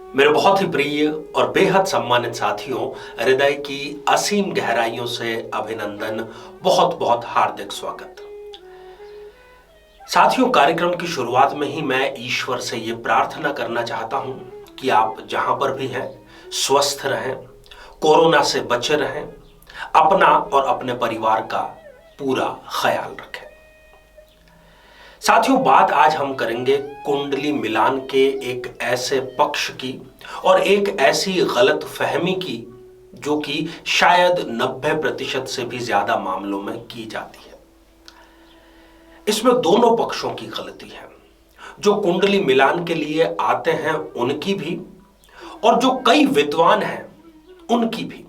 मेरे बहुत ही प्रिय और बेहद सम्मानित साथियों, हृदय की असीम गहराइयों से अभिनंदन, बहुत बहुत हार्दिक स्वागत। साथियों, कार्यक्रम की शुरुआत में ही मैं ईश्वर से ये प्रार्थना करना चाहता हूं कि आप जहां पर भी हैं स्वस्थ रहें, कोरोना से बचे रहें, अपना और अपने परिवार का पूरा ख्याल रखें। साथियों, बात आज हम करेंगे कुंडली मिलान के एक ऐसे पक्ष की और एक ऐसी गलत फहमी की जो कि शायद 90% से भी ज्यादा मामलों में की जाती है। इसमें दोनों पक्षों की गलती है, जो कुंडली मिलान के लिए आते हैं उनकी भी और जो कई विद्वान हैं उनकी भी।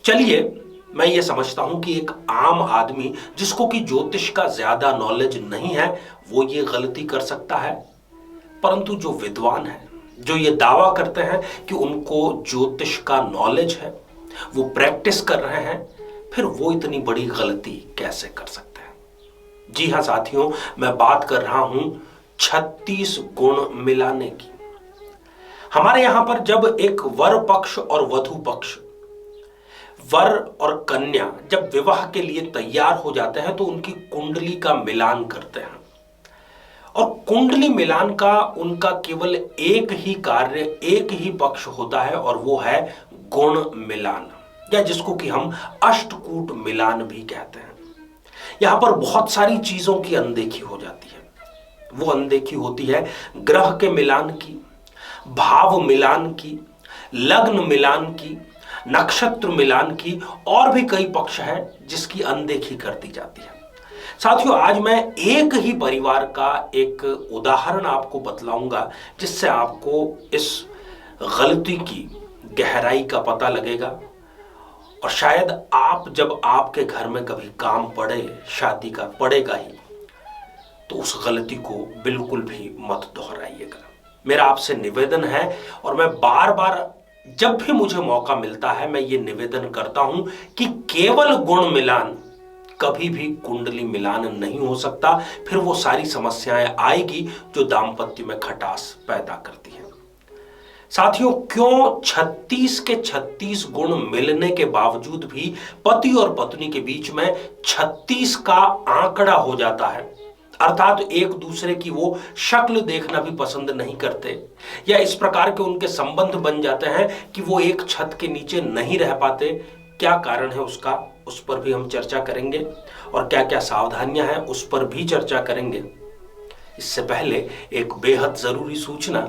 चलिए, मैं ये समझता हूं कि एक आम आदमी जिसको कि ज्योतिष का ज्यादा नॉलेज नहीं है वो ये गलती कर सकता है, परंतु जो विद्वान है, जो ये दावा करते हैं कि उनको ज्योतिष का नॉलेज है, वो प्रैक्टिस कर रहे हैं, फिर वो इतनी बड़ी गलती कैसे कर सकते हैं? जी हां साथियों, मैं बात कर रहा हूं 36 गुण मिलाने की। हमारे यहां पर जब एक वर पक्ष और वधु पक्ष, वर और कन्या जब विवाह के लिए तैयार हो जाते हैं तो उनकी कुंडली का मिलान करते हैं। और कुंडली मिलान का उनका केवल एक ही कार्य, एक ही पक्ष होता है और वो है गुण मिलान, या जिसको कि हम अष्टकूट मिलान भी कहते हैं। यहां पर बहुत सारी चीजों की अनदेखी हो जाती है। वो अनदेखी होती है ग्रह के मिलान की, भाव मिलान की, लग्न मिलान की, नक्षत्र मिलान की, और भी कई पक्ष हैं जिसकी अनदेखी कर दी जाती है। साथियों, आज मैं एक ही परिवार का एक उदाहरण आपको बतलाऊंगा जिससे आपको इस गलती की गहराई का पता लगेगा और शायद आप जब आपके घर में कभी काम पड़े, शादी का पड़ेगा ही, तो उस गलती को बिल्कुल भी मत दोहराइएगा। मेरा आपसे निवेदन है और मैं बार बार जब भी मुझे मौका मिलता है मैं ये निवेदन करता हूं कि केवल गुण मिलान कभी भी कुंडली मिलान नहीं हो सकता। फिर वो सारी समस्याएं आएगी जो दाम्पत्य में खटास पैदा करती हैं। साथियों, क्यों 36 के 36 गुण मिलने के बावजूद भी पति और पत्नी के बीच में 36 का आंकड़ा हो जाता है, अर्थात एक दूसरे की वो शक्ल देखना भी पसंद नहीं करते, या इस प्रकार के उनके संबंध बन जाते हैं कि वो एक छत के नीचे नहीं रह पाते? क्या कारण है उसका, उस पर भी हम चर्चा करेंगे और क्या क्या सावधानियां हैं उस पर भी चर्चा करेंगे। इससे पहले एक बेहद जरूरी सूचना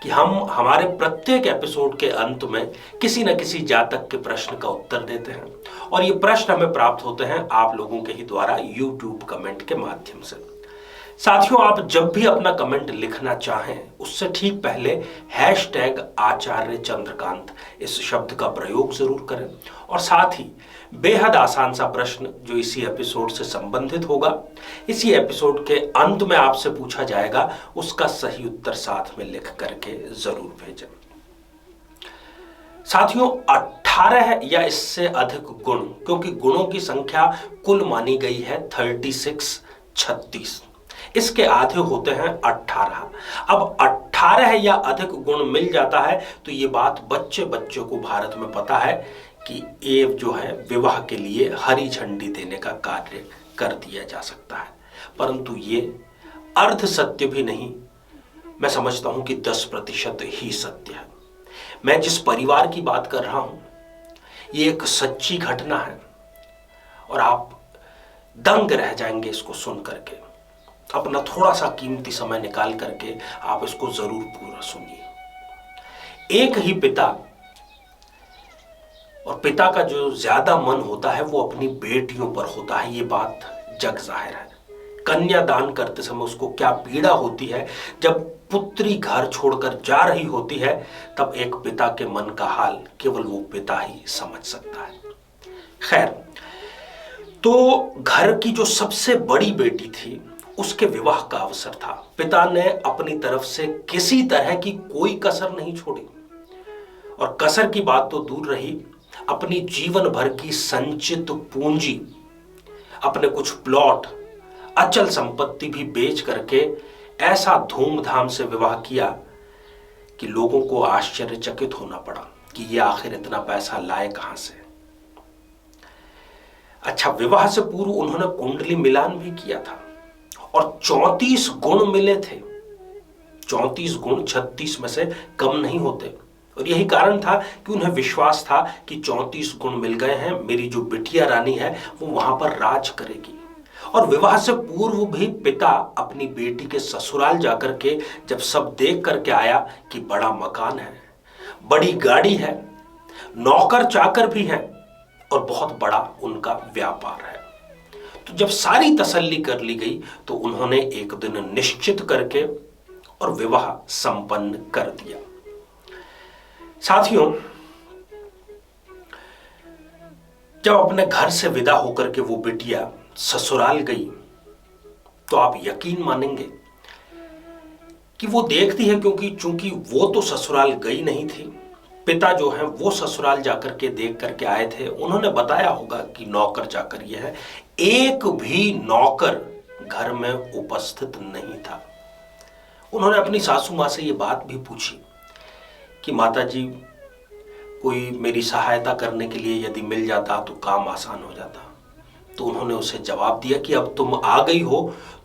कि हम हमारे प्रत्येक एपिसोड के अंत में किसी न किसी जातक के प्रश्न का उत्तर देते हैं और ये प्रश्न हमें प्राप्त होते हैं आप लोगों के ही द्वारा यूट्यूब कमेंट के माध्यम से। साथियों, आप जब भी अपना कमेंट लिखना चाहें उससे ठीक पहले #आचार्य चंद्रकांत इस शब्द का प्रयोग जरूर करें और साथ ही बेहद आसान सा प्रश्न जो इसी एपिसोड से संबंधित होगा, इसी एपिसोड के अंत में आपसे पूछा जाएगा, उसका सही उत्तर साथ में लिख करके जरूर भेजें। साथियों, 18 या इससे अधिक गुण, क्योंकि गुणों की संख्या कुल मानी गई है 36, इसके आधे होते हैं 18। अब 18 या अधिक गुण मिल जाता है तो ये बात बच्चे को भारत में पता है कि ये जो है विवाह के लिए हरी झंडी देने का कार्य कर दिया जा सकता है। परंतु ये अर्ध सत्य भी नहीं, मैं समझता हूं कि 10% ही सत्य है। मैं जिस परिवार की बात कर रहा हूं ये एक सच्ची घटना है और आप दंग रह जाएंगे इसको सुन करके। अपना थोड़ा सा कीमती समय निकाल करके आप इसको जरूर पूरा सुनिए। एक ही पिता, और पिता का जो ज्यादा मन होता है वो अपनी बेटियों पर होता है, ये बात जग जाहिर है। कन्या दान करते समय उसको क्या पीड़ा होती है, जब पुत्री घर छोड़कर जा रही होती है, तब एक पिता के मन का हाल केवल वो पिता ही समझ सकता है। खैर, तो घर की जो सबसे बड़ी बेटी थी उसके विवाह का अवसर था। पिता ने अपनी तरफ से किसी तरह की कोई कसर नहीं छोड़ी, और कसर की बात तो दूर रही, अपनी जीवन भर की संचित पूंजी, अपने कुछ प्लॉट, अचल संपत्ति भी बेच करके ऐसा धूमधाम से विवाह किया कि लोगों को आश्चर्यचकित होना पड़ा कि ये आखिर इतना पैसा लाए कहां से। अच्छा, विवाह से पूर्व उन्होंने कुंडली मिलान भी किया था और 34 गुण मिले थे। 34 गुण 36 में से कम नहीं होते, और यही कारण था कि उन्हें विश्वास था कि 34 गुण मिल गए हैं, मेरी जो बिटिया रानी है वो वहां पर राज करेगी। और विवाह से पूर्व भी पिता अपनी बेटी के ससुराल जाकर के जब सब देख करके आया कि बड़ा मकान है, बड़ी गाड़ी है, नौकर चाकर भी हैं और बहुत बड़ा उनका व्यापार है, तो जब सारी तसल्ली कर ली गई तो उन्होंने एक दिन निश्चित करके और विवाह संपन्न कर दिया। साथियों, जब अपने घर से विदा होकर के वो बिटिया ससुराल गई तो आप यकीन मानेंगे कि वो देखती है, क्योंकि चूंकि वो तो ससुराल गई नहीं थी, पिता जो है वो ससुराल जाकर के देख करके आए थे, उन्होंने बताया होगा कि नौकर चाकर ये है, एक भी नौकर घर में उपस्थित नहीं था। उन्होंने अपनी सासू मां से ये बात भी पूछी कि माता जी, कोई मेरी सहायता करने के लिए यदि मिल जाता तो काम आसान हो जाता। तो उन्होंने उसे जवाब दिया कि अब तुम आ गई हो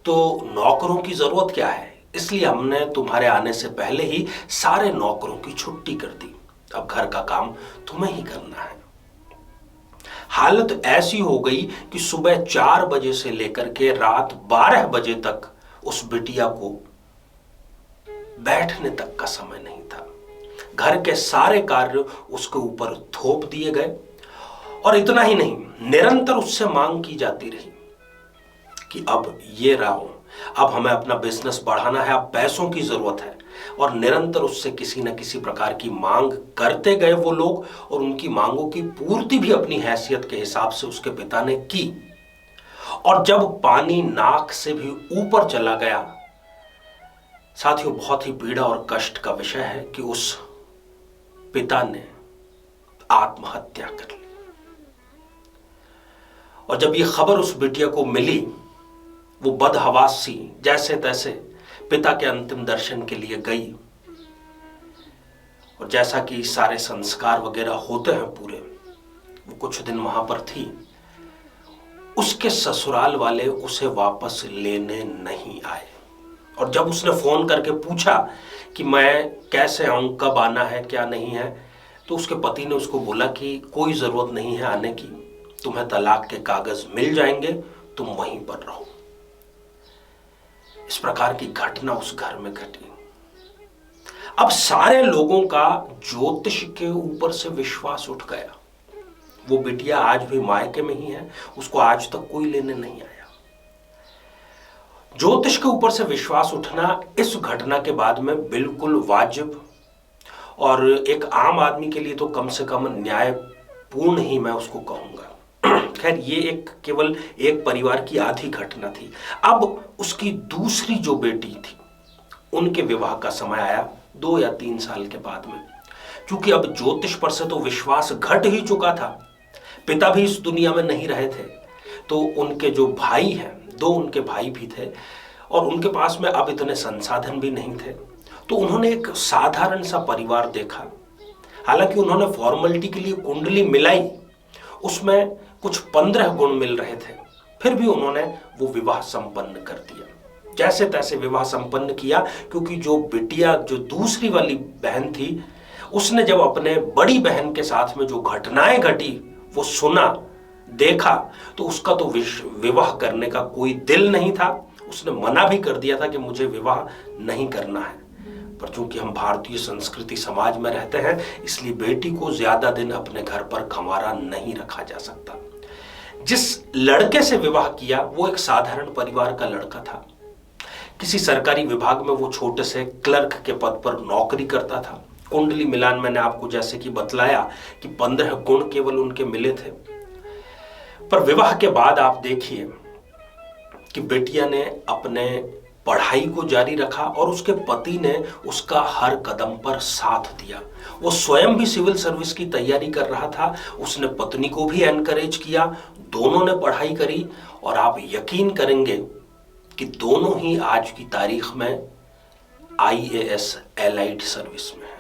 तो नौकरों की जरूरत क्या है, इसलिए हमने तुम्हारे आने से पहले ही सारे नौकरों की छुट्टी कर दी, अब घर का काम तुम्हें ही करना है। हालत ऐसी हो गई कि सुबह 4 बजे से लेकर के रात 12 बजे तक उस बिटिया को बैठने तक का समय नहीं था। घर के सारे कार्य उसके ऊपर थोप दिए गए, और इतना ही नहीं, निरंतर उससे मांग की जाती रही कि अब ये रहो, अब हमें अपना बिजनेस बढ़ाना है, अब पैसों की जरूरत है, और निरंतर उससे किसी न किसी प्रकार की मांग करते गए वो लोग, और उनकी मांगों की पूर्ति भी अपनी हैसियत के हिसाब से उसके पिता ने की। और जब पानी नाक से भी ऊपर चला गया, साथियों, बहुत ही पीड़ा और कष्ट का विषय है कि उस पिता ने आत्महत्या कर ली। और जब ये खबर उस बिटिया को मिली, वो बदहवास सी जैसे तैसे पिता के अंतिम दर्शन के लिए गई, और जैसा कि सारे संस्कार वगैरह होते हैं पूरे, वो कुछ दिन वहां पर थी। उसके ससुराल वाले उसे वापस लेने नहीं आए, और जब उसने फोन करके पूछा कि मैं कैसे आऊं, कब आना है, क्या नहीं है, तो उसके पति ने उसको बोला कि कोई जरूरत नहीं है आने की, तुम्हें तलाक के कागज मिल जाएंगे, तुम वहीं पर रहो। इस प्रकार की घटना उस घर में घटी। अब सारे लोगों का ज्योतिष के ऊपर से विश्वास उठ गया। वो बिटिया आज भी मायके में ही है, उसको आज तक कोई लेने नहीं आया। ज्योतिष के ऊपर से विश्वास उठना इस घटना के बाद में बिल्कुल वाजिब, और एक आम आदमी के लिए तो कम से कम न्यायपूर्ण ही मैं उसको कहूंगा। खैर, ये एक केवल एक परिवार की आधी घटना थी। अब उसकी दूसरी जो बेटी थी, उनके विवाह का समय आया 2 या 3 साल के बाद में। क्योंकि अब ज्योतिष पर से तो विश्वास घट ही चुका था, पिता भी इस दुनिया में नहीं रहे थे, तो उनके जो भाई हैं, 2 उनके भाई भी थे, और उनके पास में अब इतने संसाधन भी नहीं थे, तो उन्होंने एक साधारण सा परिवार देखा। हालांकि उन्होंने फॉर्मेलिटी के लिए कुंडली मिलाई, उसमें कुछ 15 गुण मिल रहे थे, फिर भी उन्होंने वो विवाह संपन्न कर दिया। जैसे तैसे विवाह संपन्न किया, क्योंकि जो बिटिया, जो दूसरी वाली बहन थी, उसने जब अपने बड़ी बहन के साथ में जो घटनाएं घटी वो सुना, देखा, तो उसका तो विवाह करने का कोई दिल नहीं था। उसने मना भी कर दिया था कि मुझे विवाह नहीं करना है, पर चूंकि हम भारतीय संस्कृति समाज में रहते हैं, इसलिए बेटी को ज्यादा दिन अपने घर पर खंवारा नहीं रखा जा सकता। जिस लड़के से विवाह किया वो एक साधारण परिवार का लड़का था। किसी सरकारी विभाग में वो छोटे से क्लर्क के पद पर नौकरी करता था। कुंडली मिलान मैंने आपको जैसे कि बतलाया कि 15 गुण केवल उनके मिले थे। पर विवाह के बाद आप देखिए कि बेटिया ने अपने पढ़ाई को जारी रखा और उसके पति ने उसका हर कदम पर साथ दिया। वो स्वयं भी सिविल सर्विस की तैयारी कर रहा था, उसने पत्नी को भी एनकरेज किया, दोनों ने पढ़ाई करी, और आप यकीन करेंगे कि दोनों ही आज की तारीख में IAS एलाइड सर्विस में है।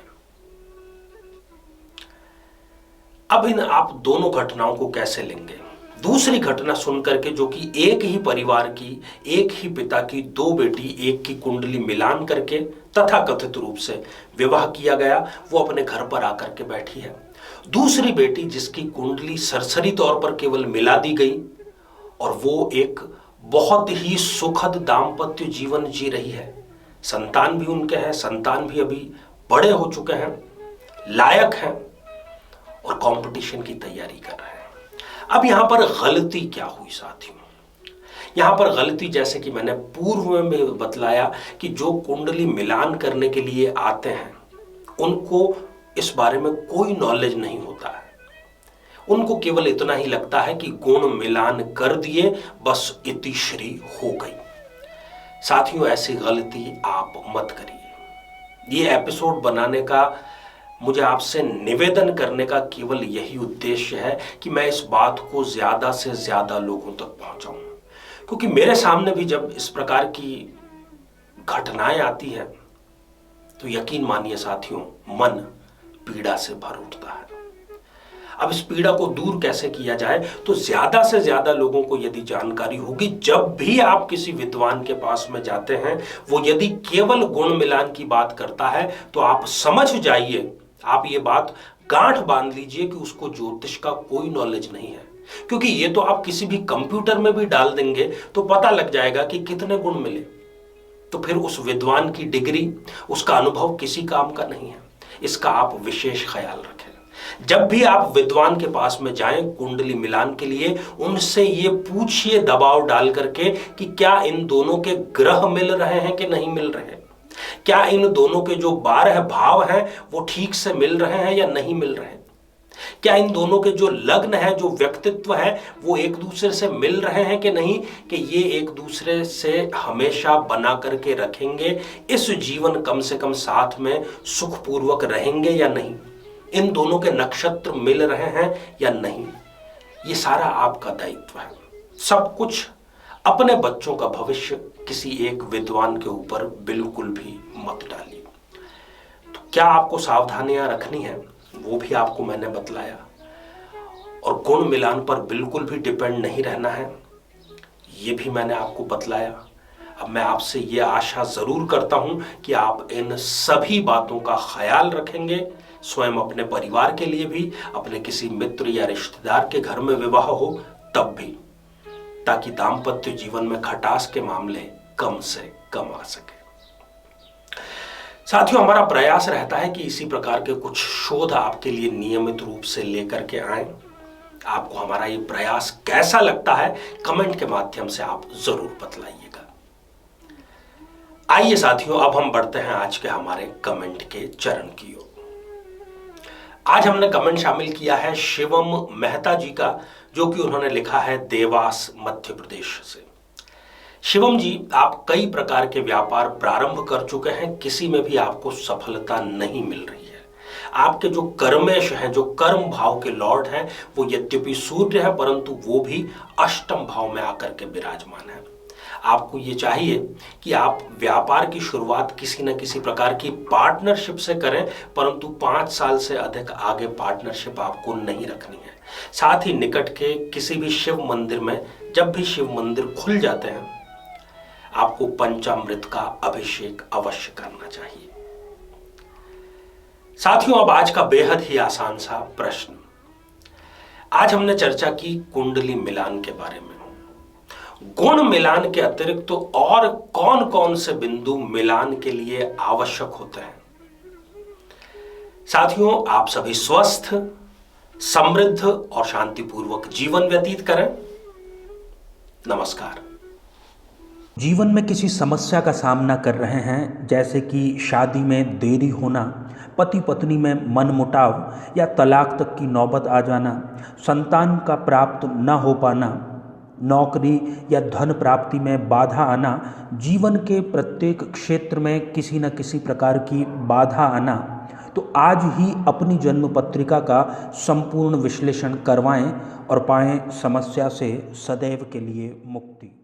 अब इन आप दोनों घटनाओं को कैसे लेंगे? दूसरी घटना सुनकर के, जो कि एक ही परिवार की, एक ही पिता की दो बेटी एक की कुंडली मिलान करके तथाकथित रूप से विवाह किया गया, वो अपने घर पर आकर के बैठी है। दूसरी बेटी जिसकी कुंडली सरसरी तौर पर केवल मिला दी गई और वो एक बहुत ही सुखद दाम्पत्य जीवन जी रही है, संतान भी उनके हैं, संतान भी अभी बड़े हो चुके हैं, लायक हैं और कंपटीशन की तैयारी कर रहे हैं। अब यहां पर गलती क्या हुई साथियों? यहां पर गलती, जैसे कि मैंने पूर्व में बतलाया, कि जो कुंडली मिलान करने के लिए आते हैं उनको इस बारे में कोई नॉलेज नहीं होता है। उनको केवल इतना ही लगता है कि गुण मिलान कर दिए, बस इतिश्री हो गई। साथियों, ऐसी गलती आप मत करिए। ये एपिसोड बनाने का, मुझे आपसे निवेदन करने का केवल यही उद्देश्य है कि मैं इस बात को ज्यादा से ज्यादा लोगों तक पहुंचाऊं, क्योंकि मेरे सामने भी जब इस प्रकार की घटनाएं आती हैं तो यकीन मानिए साथियों, मन पीड़ा से भर उठता है। अब इस पीड़ा को दूर कैसे किया जाए? तो ज्यादा से ज्यादा लोगों को यदि जानकारी होगी, जब भी आप किसी विद्वान के पास में जाते हैं, वो यदि केवल गुण मिलान की बात करता है तो आप समझ जाइए, आप ये बात गांठ बांध लीजिए कि उसको ज्योतिष का कोई नॉलेज नहीं है। क्योंकि ये तो आप किसी भी कंप्यूटर में भी डाल देंगे तो पता लग जाएगा कि कितने गुण मिले। तो फिर उस विद्वान की डिग्री, उसका अनुभव किसी काम का नहीं है। इसका आप विशेष ख्याल रखें। जब भी आप विद्वान के पास में जाएं कुंडली मिलान के लिए, उनसे ये पूछिए दबाव डाल करके कि क्या इन दोनों के ग्रह मिल रहे हैं कि नहीं मिल रहे हैं, क्या इन दोनों के जो 12 भाव हैं वो ठीक से मिल रहे हैं या नहीं मिल रहे हैं, क्या इन दोनों के जो लग्न है, जो व्यक्तित्व है, वो एक दूसरे से मिल रहे हैं कि नहीं, कि ये एक दूसरे से हमेशा बना करके रखेंगे, इस जीवन कम से कम साथ में सुखपूर्वक रहेंगे या नहीं, इन दोनों के नक्षत्र मिल रहे हैं या नहीं। ये सारा आपका दायित्व है। सब कुछ, अपने बच्चों का भविष्य किसी एक विद्वान के ऊपर बिल्कुल भी मत डालिए। तो क्या आपको सावधानियां रखनी है वो भी आपको मैंने बतलाया, और गुण मिलान पर बिल्कुल भी डिपेंड नहीं रहना है ये भी मैंने आपको बतलाया। अब मैं आपसे ये आशा जरूर करता हूं कि आप इन सभी बातों का ख्याल रखेंगे, स्वयं अपने परिवार के लिए भी, अपने किसी मित्र या रिश्तेदार के घर में विवाह हो तब भी, ताकि दाम्पत्य जीवन में खटास के मामले कम से कम आ सके। साथियों, हमारा प्रयास रहता है कि इसी प्रकार के कुछ शोध आपके लिए नियमित रूप से लेकर के आए। आपको हमारा ये प्रयास कैसा लगता है, कमेंट के माध्यम से आप जरूर बतलाइएगा। आइए साथियों, अब हम बढ़ते हैं आज के हमारे कमेंट के चरण की ओर। आज हमने कमेंट शामिल किया है शिवम मेहता जी का, जो कि उन्होंने लिखा है देवास मध्य प्रदेश से। शिवम जी, आप कई प्रकार के व्यापार प्रारंभ कर चुके हैं, किसी में भी आपको सफलता नहीं मिल रही है। आपके जो कर्मेश हैं, जो कर्म भाव के लॉर्ड हैं, वो यद्यपि सूर्य है परंतु वो भी अष्टम भाव में आकर के विराजमान है। आपको ये चाहिए कि आप व्यापार की शुरुआत किसी न किसी प्रकार की पार्टनरशिप से करें, परंतु 5 साल से अधिक आगे पार्टनरशिप आपको नहीं रखनी है। साथ ही निकट के किसी भी शिव मंदिर में, जब भी शिव मंदिर खुल जाते हैं, आपको पंचामृत का अभिषेक अवश्य करना चाहिए। साथियों, अब आज का बेहद ही आसान सा प्रश्न। आज हमने चर्चा की कुंडली मिलान के बारे में। गुण मिलान के अतिरिक्त तो और कौन कौन से बिंदु मिलान के लिए आवश्यक होते हैं? साथियों, आप सभी स्वस्थ, समृद्ध और शांतिपूर्वक जीवन व्यतीत करें। नमस्कार। जीवन में किसी समस्या का सामना कर रहे हैं, जैसे कि शादी में देरी होना, पति पत्नी में मनमुटाव या तलाक तक की नौबत आ जाना, संतान का प्राप्त न हो पाना, नौकरी या धन प्राप्ति में बाधा आना, जीवन के प्रत्येक क्षेत्र में किसी न किसी प्रकार की बाधा आना, तो आज ही अपनी जन्म पत्रिका का संपूर्ण विश्लेषण करवाएं और पाएं समस्या से सदैव के लिए मुक्ति।